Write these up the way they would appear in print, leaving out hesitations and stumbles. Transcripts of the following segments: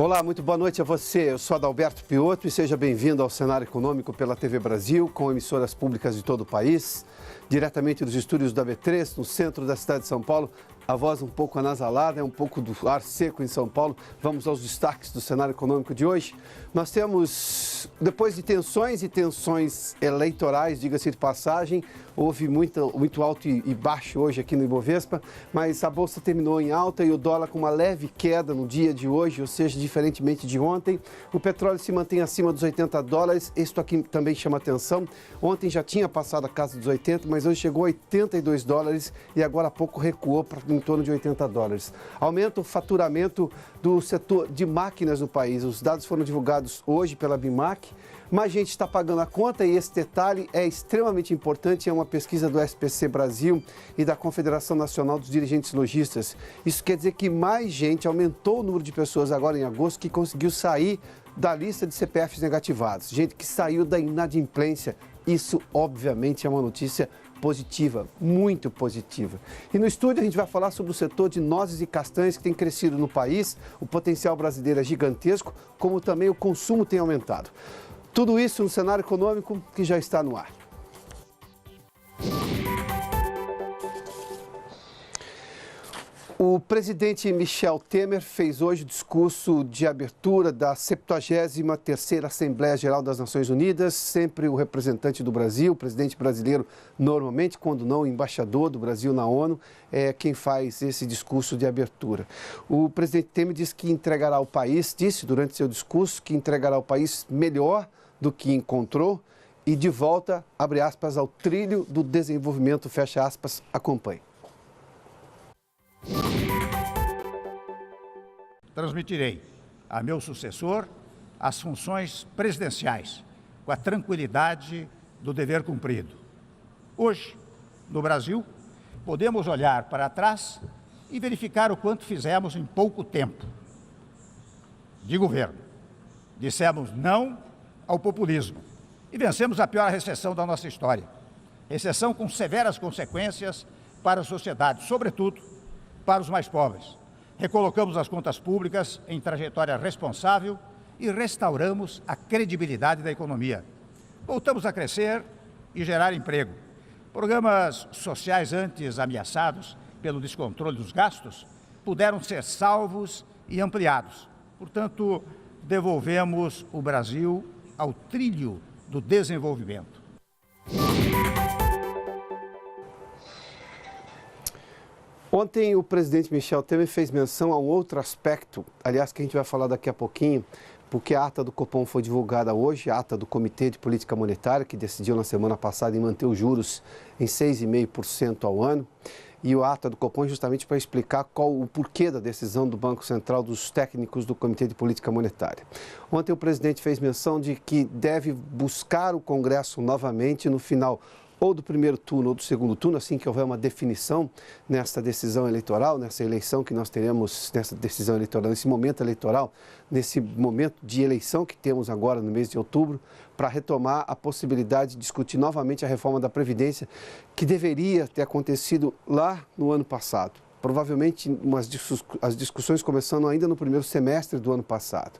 Olá, muito boa noite a você. Eu sou Adalberto Piotto e seja bem-vindo ao Cenário Econômico pela TV Brasil, com emissoras públicas de todo o país, diretamente dos estúdios da B3, no centro da cidade de São Paulo. A voz um pouco anasalada, é um pouco do ar seco em São Paulo. Vamos aos destaques do cenário econômico de hoje. Nós temos, depois de tensões e tensões eleitorais, diga-se de passagem, houve muito alto e baixo hoje aqui no Ibovespa, mas a Bolsa terminou em alta e o dólar com uma leve queda no dia de hoje, ou seja, diferentemente de ontem. O petróleo se mantém acima dos $80, isto aqui também chama atenção. Ontem já tinha passado a casa dos 80, mas hoje chegou a $82 e agora há pouco recuou para em torno de $80. Aumenta o faturamento do setor de máquinas no país. Os dados foram divulgados hoje pela BIMAC. Mais gente está pagando a conta e esse detalhe é extremamente importante. É uma pesquisa do SPC Brasil e da Confederação Nacional dos Dirigentes Lojistas. Isso quer dizer que mais gente, aumentou o número de pessoas agora em agosto que conseguiu sair da lista de CPFs negativados. Gente que saiu da inadimplência. Isso, obviamente, é uma notícia positiva, muito positiva. E no estúdio a gente vai falar sobre o setor de nozes e castanhas que tem crescido no país. O potencial brasileiro é gigantesco, como também o consumo tem aumentado. Tudo isso no cenário econômico que já está no ar. O presidente Michel Temer fez hoje o discurso de abertura da 73ª Assembleia Geral das Nações Unidas, sempre o representante do Brasil, o presidente brasileiro, normalmente, quando não o embaixador do Brasil na ONU, é quem faz esse discurso de abertura. O presidente Temer disse durante seu discurso, que entregará o país melhor do que encontrou e de volta, abre aspas, ao trilho do desenvolvimento, fecha aspas, acompanhe. Transmitirei a meu sucessor as funções presidenciais, com a tranquilidade do dever cumprido. Hoje, no Brasil, podemos olhar para trás e verificar o quanto fizemos em pouco tempo de governo. Dissemos não ao populismo e vencemos a pior recessão da nossa história. Recessão com severas consequências para a sociedade, sobretudo para os mais pobres. Recolocamos as contas públicas em trajetória responsável e restauramos a credibilidade da economia. Voltamos a crescer e gerar emprego. Programas sociais antes ameaçados pelo descontrole dos gastos puderam ser salvos e ampliados. Portanto, devolvemos o Brasil ao trilho do desenvolvimento. Ontem o presidente Michel Temer fez menção a um outro aspecto, aliás, que a gente vai falar daqui a pouquinho, porque a ata do Copom foi divulgada hoje, a ata do Comitê de Política Monetária, que decidiu na semana passada em manter os juros em 6,5% ao ano, e a ata do Copom justamente para explicar o porquê da decisão do Banco Central, dos técnicos do Comitê de Política Monetária. Ontem o presidente fez menção de que deve buscar o Congresso novamente no final ou do primeiro turno ou do segundo turno, assim que houver uma definição nessa decisão eleitoral, nessa eleição que nós teremos, nessa decisão eleitoral, nesse momento eleitoral, nesse momento de eleição que temos agora no mês de outubro, para retomar a possibilidade de discutir novamente a reforma da Previdência, que deveria ter acontecido lá no ano passado. Provavelmente as discussões começando ainda no primeiro semestre do ano passado.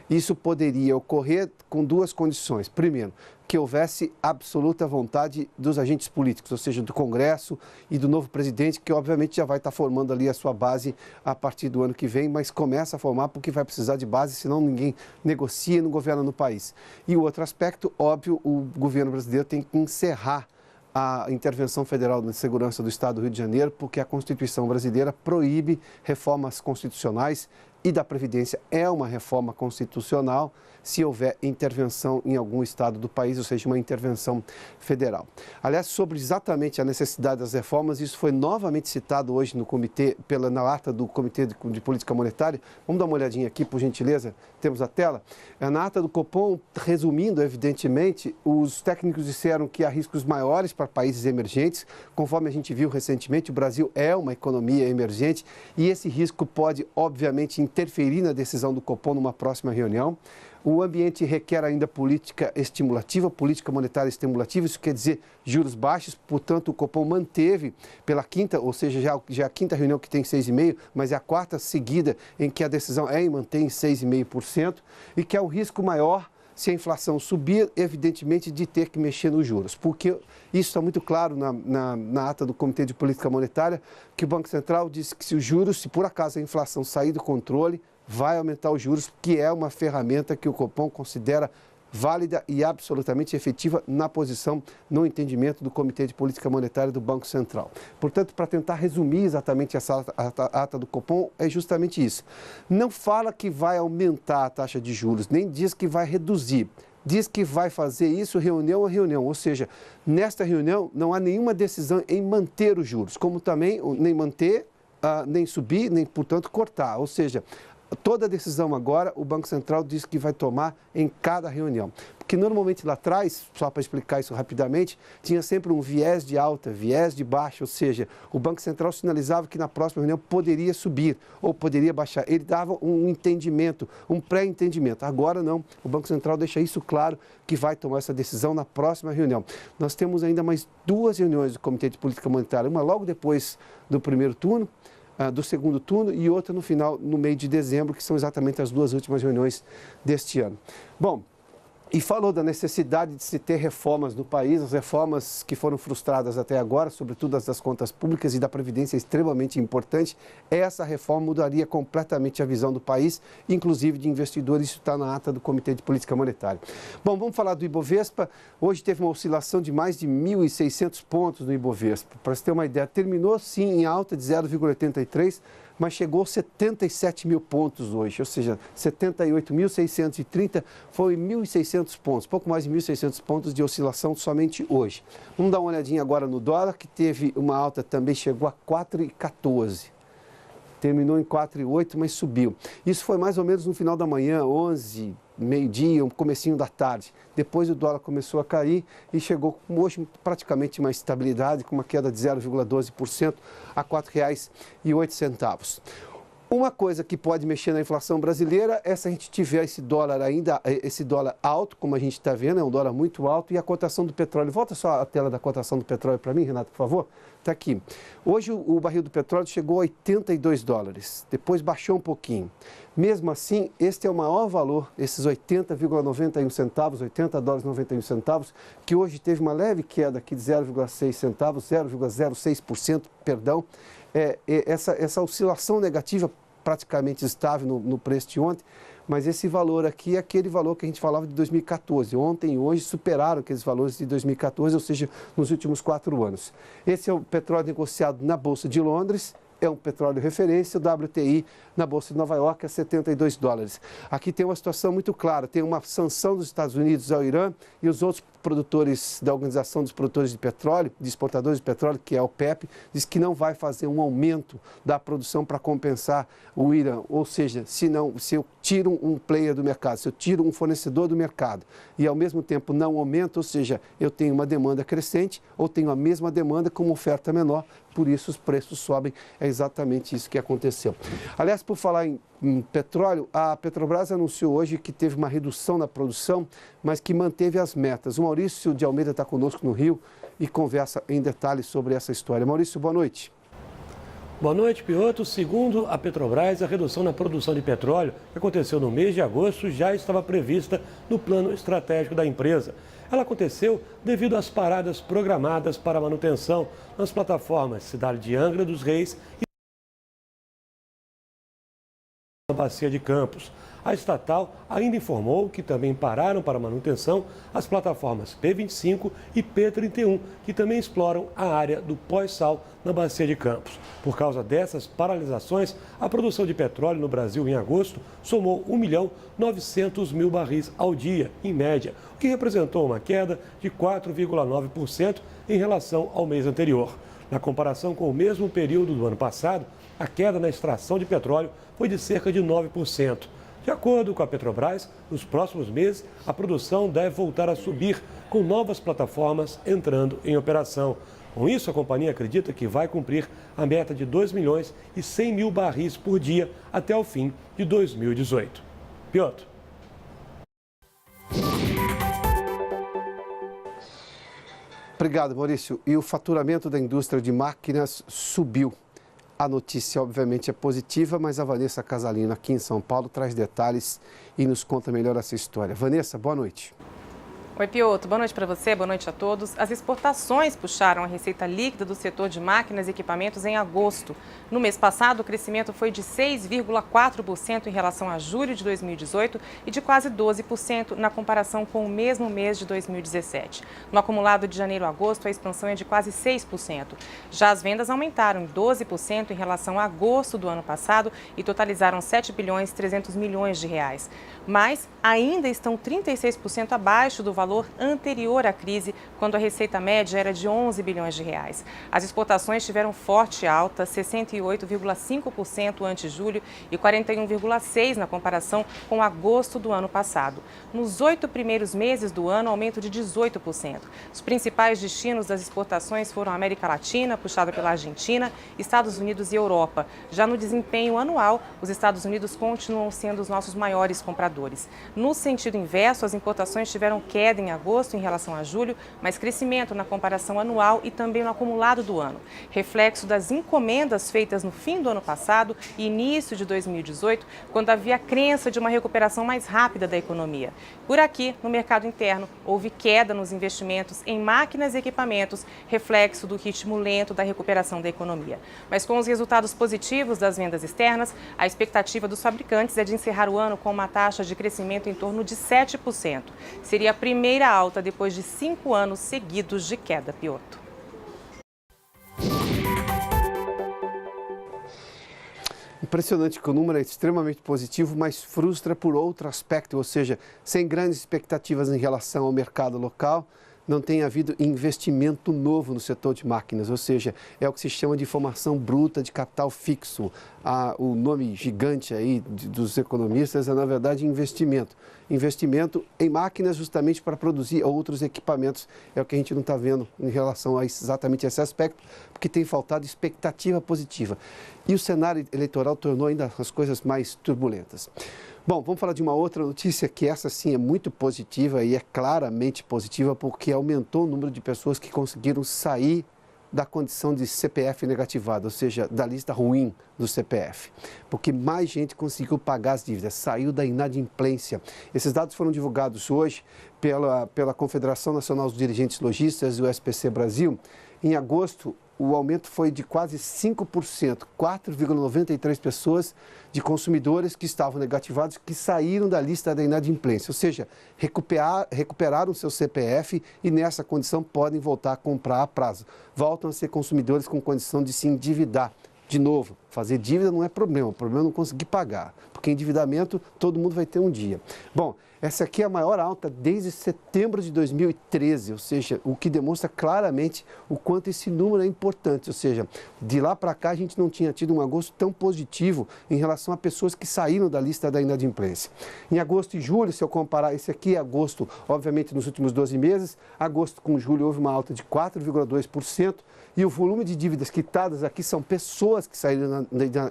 Isso poderia ocorrer com duas condições. Primeiro, que houvesse absoluta vontade dos agentes políticos, ou seja, do Congresso e do novo presidente, que obviamente já vai estar formando ali a sua base a partir do ano que vem, mas começa a formar porque vai precisar de base, senão ninguém negocia e não governa no país. E o outro aspecto, óbvio, o governo brasileiro tem que encerrar a intervenção federal na segurança do Estado do Rio de Janeiro, porque a Constituição brasileira proíbe reformas constitucionais e da Previdência é uma reforma constitucional se houver intervenção em algum estado do país, ou seja, uma intervenção federal. Aliás, sobre exatamente a necessidade das reformas, isso foi novamente citado hoje no comitê, na ata do Comitê de Política Monetária. Vamos dar uma olhadinha aqui, por gentileza? Temos a tela. Na ata do Copom, resumindo, evidentemente, os técnicos disseram que há riscos maiores para países emergentes. Conforme a gente viu recentemente, o Brasil é uma economia emergente e esse risco pode, obviamente, interferir na decisão do Copom numa próxima reunião. O ambiente requer ainda política estimulativa, política monetária estimulativa, isso quer dizer juros baixos, portanto o Copom manteve pela quinta, ou seja, já a quinta reunião que tem 6,5%, mas é a quarta seguida em que a decisão é em manter em 6,5% e que é o risco maior se a inflação subir, evidentemente, de ter que mexer nos juros, porque isso está muito claro na ata do Comitê de Política Monetária, que o Banco Central disse que se os juros, se por acaso a inflação sair do controle, vai aumentar os juros, que é uma ferramenta que o Copom considera válida e absolutamente efetiva na posição, no entendimento do Comitê de Política Monetária do Banco Central. Portanto, para tentar resumir exatamente essa ata do Copom, é justamente isso. Não fala que vai aumentar a taxa de juros, nem diz que vai reduzir. Diz que vai fazer isso reunião a reunião, ou seja, nesta reunião não há nenhuma decisão em manter os juros, como também nem manter, nem subir, nem, portanto, cortar. Ou seja, toda decisão agora o Banco Central diz que vai tomar em cada reunião. Porque normalmente lá atrás, só para explicar isso rapidamente, tinha sempre um viés de alta, viés de baixa, ou seja, o Banco Central sinalizava que na próxima reunião poderia subir ou poderia baixar. Ele dava um entendimento, um pré-entendimento. Agora não, o Banco Central deixa isso claro que vai tomar essa decisão na próxima reunião. Nós temos ainda mais 2 reuniões do Comitê de Política Monetária, uma logo depois do primeiro turno, do segundo turno e outra no final, no meio de dezembro, que são exatamente as 2 últimas reuniões deste ano. Bom, e falou da necessidade de se ter reformas no país, as reformas que foram frustradas até agora, sobretudo as das contas públicas e da Previdência, é extremamente importante. Essa reforma mudaria completamente a visão do país, inclusive de investidores, isso está na ata do Comitê de Política Monetária. Bom, vamos falar do Ibovespa. Hoje teve uma oscilação de mais de 1.600 pontos no Ibovespa. Para você ter uma ideia, terminou sim em alta de 0,83%, mas chegou a 77 mil pontos hoje, ou seja, 78.630 foi 1.600 pontos, pouco mais de 1.600 pontos de oscilação somente hoje. Vamos dar uma olhadinha agora no dólar, que teve uma alta também, chegou a 4,14. Terminou em 4,8, mas subiu. Isso foi mais ou menos no final da manhã, 11, meio-dia, comecinho da tarde. Depois o dólar começou a cair e chegou hoje praticamente uma estabilidade, com uma queda de 0,12% a R$ 4,08. Uma coisa que pode mexer na inflação brasileira é se a gente tiver esse dólar alto, como a gente está vendo, é um dólar muito alto, e a cotação do petróleo. Volta só a tela da cotação do petróleo para mim, Renato, por favor. Está aqui. Hoje o barril do petróleo chegou a 82 dólares, depois baixou um pouquinho. Mesmo assim, este é o maior valor, esses 80,91 centavos, 80 dólares e 91 centavos, que hoje teve uma leve queda aqui de 0,6 centavos, 0,06%, perdão. Essa oscilação negativa praticamente estável no preço de ontem, mas esse valor aqui é aquele valor que a gente falava de 2014. Ontem e hoje superaram aqueles valores de 2014, ou seja, nos últimos 4 anos. Esse é o petróleo negociado na Bolsa de Londres, é um petróleo referência, o WTI na Bolsa de Nova York é 72 dólares. Aqui tem uma situação muito clara, tem uma sanção dos Estados Unidos ao Irã e os outros produtores da Organização dos Produtores de Petróleo, de Exportadores de Petróleo, que é a OPEP, diz que não vai fazer um aumento da produção para compensar o Irã. Ou seja, se eu tiro um player do mercado, se eu tiro um fornecedor do mercado e ao mesmo tempo não aumento, ou seja, eu tenho uma demanda crescente ou tenho a mesma demanda com uma oferta menor, por isso os preços sobem. É exatamente isso que aconteceu. Aliás, por falar em petróleo, a Petrobras anunciou hoje que teve uma redução na produção, mas que manteve as metas. O Maurício de Almeida está conosco no Rio e conversa em detalhes sobre essa história. Maurício, boa noite. Boa noite, Piotr. Segundo a Petrobras, a redução na produção de petróleo que aconteceu no mês de agosto já estava prevista no plano estratégico da empresa. Ela aconteceu devido às paradas programadas para manutenção nas plataformas Cidade de Angra dos Reis e na Bacia de Campos. A estatal ainda informou que também pararam para manutenção as plataformas P25 e P31, que também exploram a área do pós-sal na Bacia de Campos. Por causa dessas paralisações, a produção de petróleo no Brasil em agosto somou 1.900.000 barris ao dia, em média, o que representou uma queda de 4,9% em relação ao mês anterior. Na comparação com o mesmo período do ano passado, a queda na extração de petróleo foi de cerca de 9%. De acordo com a Petrobras, nos próximos meses, a produção deve voltar a subir, com novas plataformas entrando em operação. Com isso, a companhia acredita que vai cumprir a meta de 2 milhões e 100 mil barris por dia até o fim de 2018. Piotr. Obrigado, Maurício. E o faturamento da indústria de máquinas subiu. A notícia, obviamente, é positiva, mas a Vanessa Casalino, aqui em São Paulo, traz detalhes e nos conta melhor essa história. Vanessa, boa noite. Oi, Piotr. Boa noite para você, boa noite a todos. As exportações puxaram a receita líquida do setor de máquinas e equipamentos em agosto. No mês passado, o crescimento foi de 6,4% em relação a julho de 2018 e de quase 12% na comparação com o mesmo mês de 2017. No acumulado de janeiro a agosto, a expansão é de quase 6%. Já as vendas aumentaram em 12% em relação a agosto do ano passado e totalizaram 7 bilhões 300 milhões de reais. Mas ainda estão 36% abaixo do valor anterior à crise, quando a receita média era de 11 bilhões de reais. As exportações tiveram forte alta, 68,5% ante julho e 41,6% na comparação com agosto do ano passado. Nos 8 primeiros meses do ano, aumento de 18%. Os principais destinos das exportações foram a América Latina, puxada pela Argentina, Estados Unidos e Europa. Já no desempenho anual, os Estados Unidos continuam sendo os nossos maiores compradores. No sentido inverso, as importações tiveram queda em agosto em relação a julho, mas crescimento na comparação anual e também no acumulado do ano. Reflexo das encomendas feitas no fim do ano passado e início de 2018, quando havia a crença de uma recuperação mais rápida da economia. Por aqui, no mercado interno, houve queda nos investimentos em máquinas e equipamentos, reflexo do ritmo lento da recuperação da economia. Mas com os resultados positivos das vendas externas, a expectativa dos fabricantes é de encerrar o ano com uma taxa de crescimento em torno de 7%. Seria a primeira alta depois de 5 anos seguidos de queda, Piotr. Impressionante que o número é extremamente positivo, mas frustra por outro aspecto, ou seja, sem grandes expectativas em relação ao mercado local, não tem havido investimento novo no setor de máquinas, ou seja, é o que se chama de formação bruta de capital fixo. O nome gigante aí dos economistas é, na verdade, investimento. Investimento em máquinas justamente para produzir outros equipamentos. É o que a gente não está vendo em relação a exatamente esse aspecto, porque tem faltado expectativa positiva. E o cenário eleitoral tornou ainda as coisas mais turbulentas. Bom, vamos falar de uma outra notícia que essa sim é muito positiva e é claramente positiva porque aumentou o número de pessoas que conseguiram sair da condição de CPF negativado, ou seja, da lista ruim do CPF, porque mais gente conseguiu pagar as dívidas, saiu da inadimplência. Esses dados foram divulgados hoje pela Confederação Nacional dos Dirigentes Lojistas e o SPC Brasil. Em agosto, o aumento foi de quase 5%, 4,93 pessoas de consumidores que estavam negativados, que saíram da lista da inadimplência, ou seja, recuperaram seu CPF e nessa condição podem voltar a comprar a prazo. Voltam a ser consumidores com condição de se endividar. De novo, fazer dívida não é problema, o problema é não conseguir pagar, porque endividamento todo mundo vai ter um dia. Bom, essa aqui é a maior alta desde setembro de 2013, ou seja, o que demonstra claramente o quanto esse número é importante, ou seja, de lá para cá a gente não tinha tido um agosto tão positivo em relação a pessoas que saíram da lista da inadimplência. Em agosto e julho, se eu comparar, esse aqui é agosto, obviamente nos últimos 12 meses, agosto com julho houve uma alta de 4,2%, e o volume de dívidas quitadas aqui são pessoas que saíram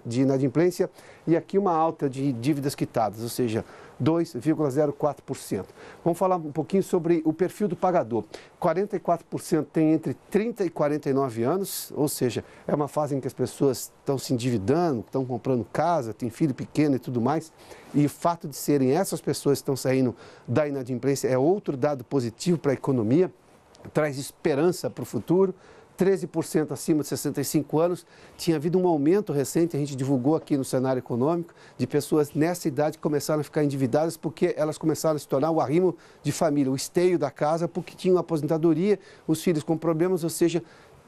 de inadimplência e aqui uma alta de dívidas quitadas, ou seja, 2,04%. Vamos falar um pouquinho sobre o perfil do pagador. 44% tem entre 30 e 49 anos, ou seja, é uma fase em que as pessoas estão se endividando, estão comprando casa, têm filho pequeno e tudo mais. E o fato de serem essas pessoas que estão saindo da inadimplência é outro dado positivo para a economia, traz esperança para o futuro. 13% acima de 65 anos, tinha havido um aumento recente, a gente divulgou aqui no cenário econômico, de pessoas nessa idade que começaram a ficar endividadas porque elas começaram a se tornar o arrimo de família, o esteio da casa, porque tinham aposentadoria, os filhos com problemas, ou seja,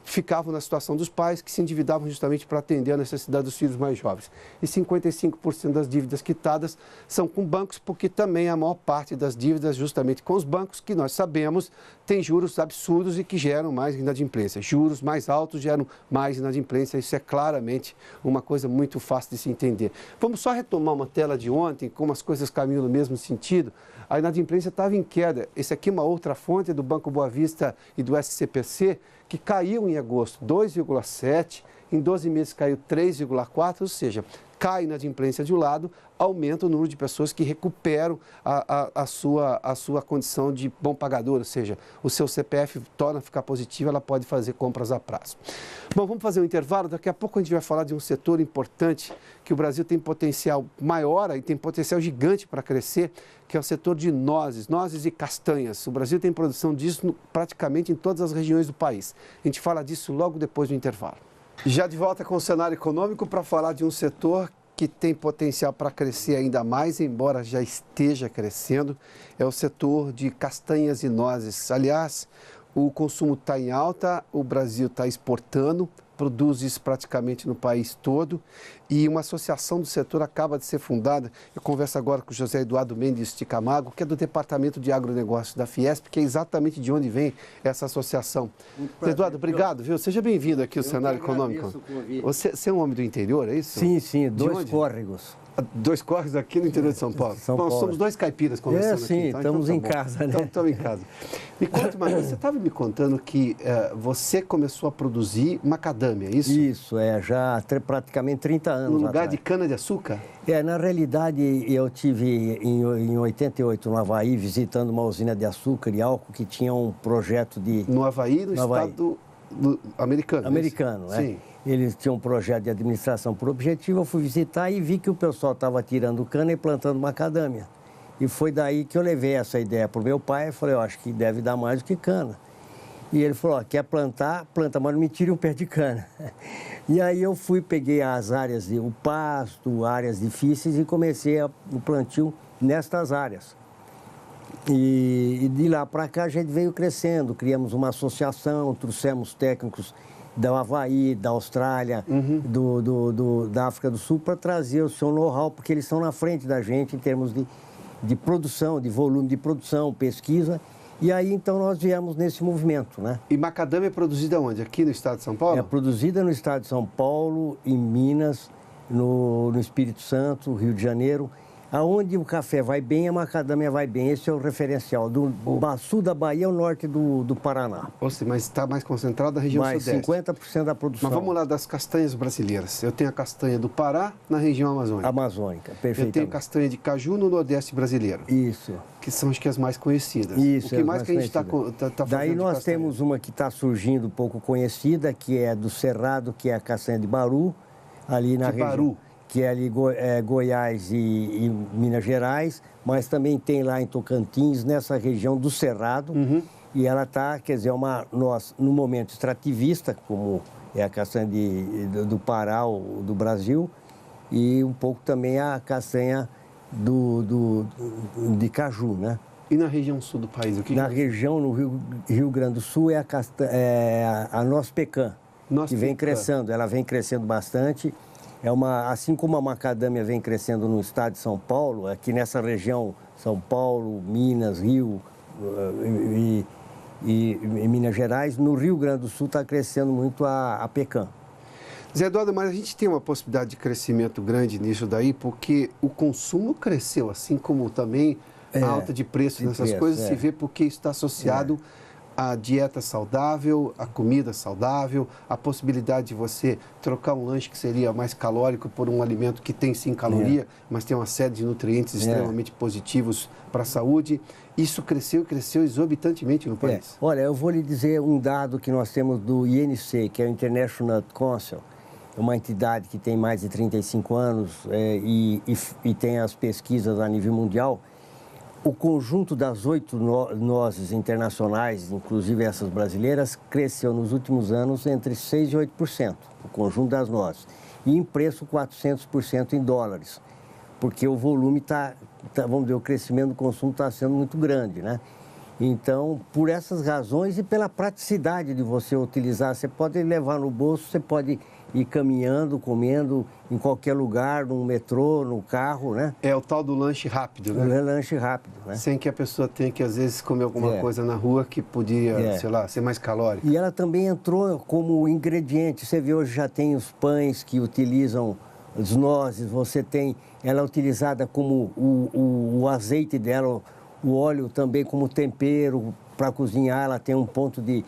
ficavam na situação dos pais que se endividavam justamente para atender a necessidade dos filhos mais jovens. E 55% das dívidas quitadas são com bancos, porque também a maior parte das dívidas justamente com os bancos, que nós sabemos, tem juros absurdos e que geram mais inadimplência. Juros mais altos geram mais inadimplência, isso é claramente uma coisa muito fácil de se entender. Vamos só retomar uma tela de ontem, como as coisas caminham no mesmo sentido. A inadimplência estava em queda. Esse aqui é uma outra fonte do Banco Boa Vista e do SCPC, que caiu em agosto 2,7%, em 12 meses caiu 3,4%, ou seja, cai a inadimplência de um lado, aumenta o número de pessoas que recuperam a sua condição de bom pagador, ou seja, o seu CPF torna a ficar positivo, ela pode fazer compras a prazo. Bom, vamos fazer um intervalo, daqui a pouco a gente vai falar de um setor importante que o Brasil tem potencial maior e tem potencial gigante para crescer, que é o setor de nozes e castanhas. O Brasil tem produção disso praticamente em todas as regiões do país. A gente fala disso logo depois do intervalo. Já de volta com o cenário econômico para falar de um setor que tem potencial para crescer ainda mais, embora já esteja crescendo, é o setor de castanhas e nozes. Aliás, o consumo está em alta, o Brasil está exportando, produz isso praticamente no país todo e uma associação do setor acaba de ser fundada. Eu converso agora com o José Eduardo Mendes de Camargo, que é do Departamento de Agronegócio da Fiesp, que é exatamente de onde vem essa associação. Eduardo, obrigado, viu? Seja bem-vindo aqui ao Cenário Econômico. Você é um homem do interior, é isso? Sim, dois córregos. Dois córregos aqui no interior de São Paulo. Nós somos dois caipiras conversando aqui. Sim, estamos em casa, né? Estamos em casa. Me conta, Maria, você estava me contando que você começou a produzir macadâmia, é isso? Isso, já praticamente 30 anos no lugar atrás. de cana-de-açúcar? Na realidade, eu tive em 88 no Havaí, visitando uma usina de açúcar e álcool que tinha um projeto de... No Havaí, no estado americano? Americano, né? Sim. Eles tinham um projeto de administração por objetivo, eu fui visitar e vi que o pessoal estava tirando cana e plantando macadâmia. E foi daí que eu levei essa ideia para o meu pai e falei, eu acho que deve dar mais do que cana. E ele falou, quer plantar? Planta, mas não me tire um pé de cana. E aí eu peguei as áreas, o pasto, áreas difíceis e comecei o plantio nestas áreas. E de lá para cá a gente veio crescendo, criamos uma associação, trouxemos técnicos do Havaí, da Austrália, da África do Sul, para trazer o seu know-how, porque eles estão na frente da gente em termos de produção, de volume de produção, pesquisa. E aí, então, nós viemos nesse movimento, né? E macadâmia é produzida onde? Aqui no estado de São Paulo? É produzida no estado de São Paulo, em Minas, no Espírito Santo, Rio de Janeiro. Aonde o café vai bem, a macadâmia vai bem. Esse é o referencial. Do sul da Bahia ao norte do Paraná. Mas está mais concentrado na região sudeste. 50% da produção. Mas vamos lá das castanhas brasileiras. Eu tenho a castanha do Pará na região amazônica. Amazônica, perfeitamente. Eu tenho castanha de caju no nordeste brasileiro. Isso. Que são as que as mais conhecidas. Isso. O que mais que a gente está fazendo? Daí nós temos uma que está surgindo pouco conhecida, que é do Cerrado, que é a castanha de Baru, ali na região. Baru. Que é ali Goiás e Minas Gerais, mas também tem lá em Tocantins, nessa região do Cerrado. E ela está, quer dizer, no momento extrativista, como é a castanha do Pará, do Brasil, e um pouco também a castanha de caju, né? E na região sul do país, o que? Na região, no Rio Grande do Sul, é a noz pecan, que vem crescendo, ela vem crescendo bastante. Assim como a macadâmia vem crescendo no estado de São Paulo, aqui nessa região, São Paulo, Minas, Rio e Minas Gerais, no Rio Grande do Sul está crescendo muito a pecan. Zé Eduardo, mas a gente tem uma possibilidade de crescimento grande nisso daí, porque o consumo cresceu, assim como também a alta de preços nessas coisas, se vê porque isso está associado a dieta saudável, a comida saudável, a possibilidade de você trocar um lanche que seria mais calórico por um alimento que tem sim caloria, mas tem uma série de nutrientes extremamente positivos para a saúde. Isso cresceu exorbitantemente no país. Olha, eu vou lhe dizer um dado que nós temos do INC, que é o International Nut Council, uma entidade que tem mais de 35 anos e tem as pesquisas a nível mundial. O conjunto das 8 nozes internacionais, inclusive essas brasileiras, cresceu nos últimos anos entre 6% e 8%, o conjunto das nozes. E em preço 400% em dólares, porque o volume vamos dizer, o crescimento do consumo está sendo muito grande, né? Então, por essas razões e pela praticidade de você utilizar, você pode levar no bolso, você pode ir caminhando, comendo em qualquer lugar, no metrô, no carro, né? É o tal do lanche rápido, né? O lanche rápido, né? Sem que a pessoa tenha que, às vezes, comer alguma coisa na rua que podia, sei lá, ser mais calórica. E ela também entrou como ingrediente. Você vê, hoje já tem os pães que utilizam as nozes, você tem ela utilizada como o azeite dela, o óleo também como tempero para cozinhar, ela tem um ponto de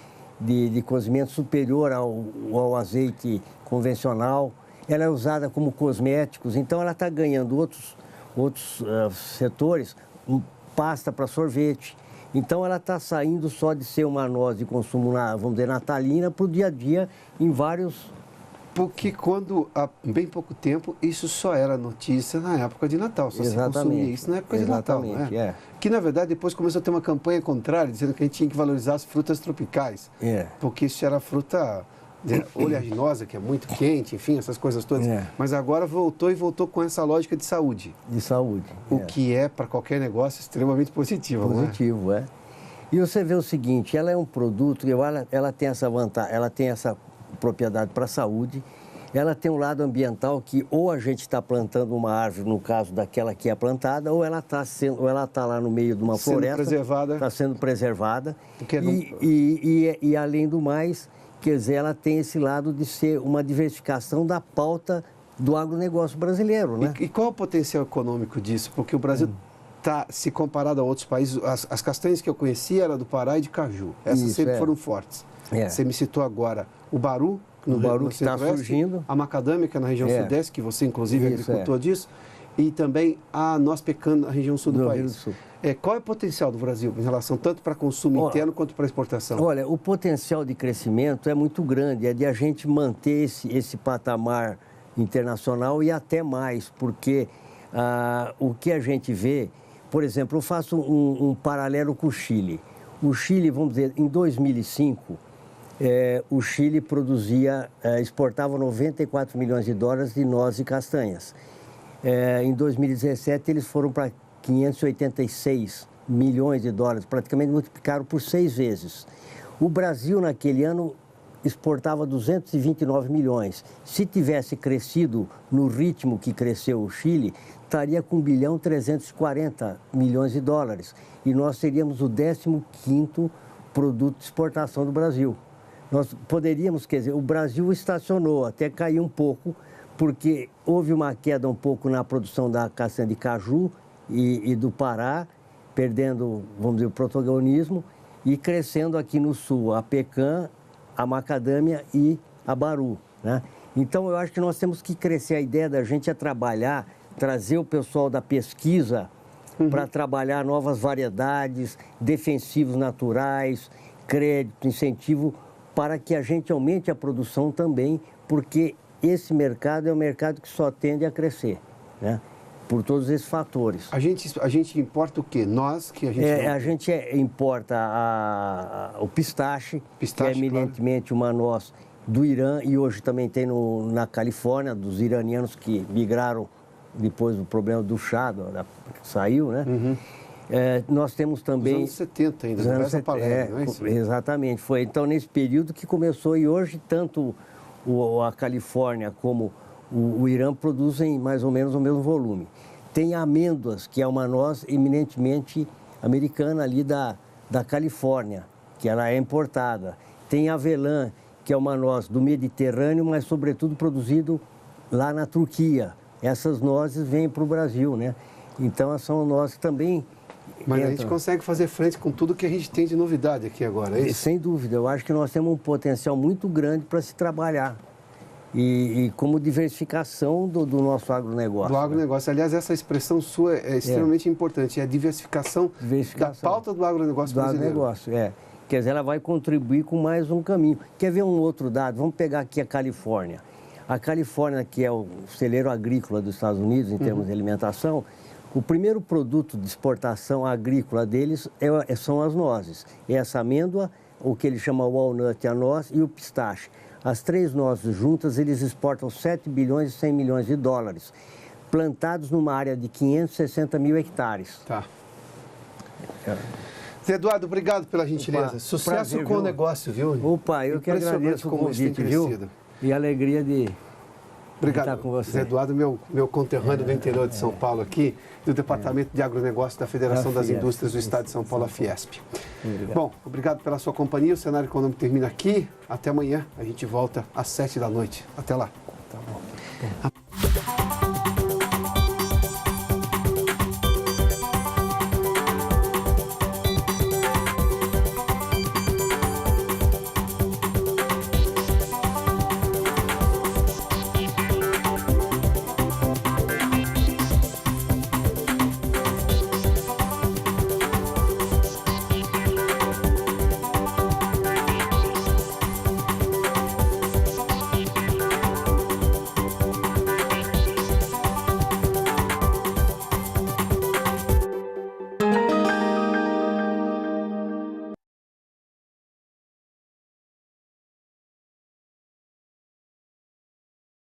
cozimento superior ao azeite convencional. Ela é usada como cosméticos, então ela está ganhando outros setores, pasta para sorvete. Então ela está saindo só de ser uma noz de consumo, vamos dizer, natalina, para o dia a dia em vários... Porque quando, há bem pouco tempo, isso só era notícia na época de Natal, só se consumia isso na época de Natal, né? Que, na verdade, depois começou a ter uma campanha contrária, dizendo que a gente tinha que valorizar as frutas tropicais, porque isso era fruta oleaginosa, que é muito quente, enfim, essas coisas todas. Mas agora voltou com essa lógica de saúde. De saúde. O que é, para qualquer negócio, extremamente positivo, Positivo, não é? E você vê o seguinte, ela é um produto, ela tem essa vantagem, ela tem essa propriedade para a saúde, ela tem um lado ambiental que ou a gente está plantando uma árvore, no caso daquela que é plantada, ou ela está lá no meio de uma floresta, está sendo preservada. E além do mais, quer dizer, ela tem esse lado de ser uma diversificação da pauta do agronegócio brasileiro, né? E qual é o potencial econômico disso? Porque o Brasil está, se comparado a outros países, as castanhas que eu conhecia eram do Pará e de caju. Essas sempre foram fortes. Você me citou agora o baru, no que está surgindo. A macadâmia, que é na região sudeste, que você, inclusive, é agricultor disso, e também a noz pecana na região sul do país. Qual é o potencial do Brasil em relação tanto para consumo interno quanto para exportação? Olha, o potencial de crescimento é muito grande, é de a gente manter esse patamar internacional e até mais, porque o que a gente vê, por exemplo, eu faço um paralelo com o Chile. O Chile, vamos dizer, em 2005, o Chile exportava 94 milhões de dólares de nozes e castanhas. Em 2017, eles foram para 586 milhões de dólares, praticamente multiplicaram por 6 vezes. O Brasil, naquele ano, exportava 229 milhões. Se tivesse crescido no ritmo que cresceu o Chile, estaria com 1.340 milhões de dólares. E nós seríamos o 15º produto de exportação do Brasil. Nós poderíamos, quer dizer, o Brasil estacionou, até caiu um pouco, porque houve uma queda um pouco na produção da castanha de caju e do Pará, perdendo, vamos dizer, o protagonismo, e crescendo aqui no sul a pecan, a macadâmia e a baru, né? Então, eu acho que nós temos que crescer. A ideia da gente é trabalhar, trazer o pessoal da pesquisa para trabalhar novas variedades, defensivos naturais, crédito, incentivo, para que a gente aumente a produção também, porque esse mercado é um mercado que só tende a crescer, né? Por todos esses fatores. A gente importa o quê? Nós que a gente... A gente importa o pistache, que é eminentemente uma noz do Irã, e hoje também tem na Califórnia, dos iranianos que migraram depois do problema do chá, que saiu, né? Nós temos também... Nos anos 70 ainda, anos 70, não é isso? Exatamente, foi então nesse período que começou, e hoje tanto a Califórnia como o Irã produzem mais ou menos o mesmo volume. Tem amêndoas, que é uma noz eminentemente americana ali da Califórnia, que ela é importada. Tem avelã, que é uma noz do Mediterrâneo, mas sobretudo produzido lá na Turquia. Essas nozes vêm para o Brasil, né? Então, são nozes que também... Mas a gente consegue fazer frente com tudo que a gente tem de novidade aqui agora, é isso? Sem dúvida, eu acho que nós temos um potencial muito grande para se trabalhar. E como diversificação do nosso agronegócio. Do agronegócio. Aliás, essa expressão sua é extremamente importante, é a diversificação da pauta do agronegócio brasileiro. Do agronegócio, Quer dizer, ela vai contribuir com mais um caminho. Quer ver um outro dado? Vamos pegar aqui a Califórnia. A Califórnia, que é o celeiro agrícola dos Estados Unidos em termos de alimentação, o primeiro produto de exportação agrícola deles são as nozes. Essa amêndoa, o que ele chama walnut, a noz, e o pistache. As 3 nozes juntas, eles exportam 7 bilhões e 100 milhões de dólares, plantados numa área de 560 mil hectares. Tá. Zé Eduardo, obrigado pela gentileza. Opa, Sucesso prazer, com viu? o negócio, viu? Opa, eu que agradeço o como isso tem convite, viu? crescido. E a alegria de Obrigado, estar com você. Zé Eduardo, meu conterrâneo do interior de São Paulo aqui, do Departamento de Agronegócio da Federação das Fiesp. Indústrias do Estado de São Paulo, a Fiesp. Obrigado. Bom, obrigado pela sua companhia. O Cenário Econômico termina aqui. Até amanhã. A gente volta às 7 da noite. Até lá. Tá bom.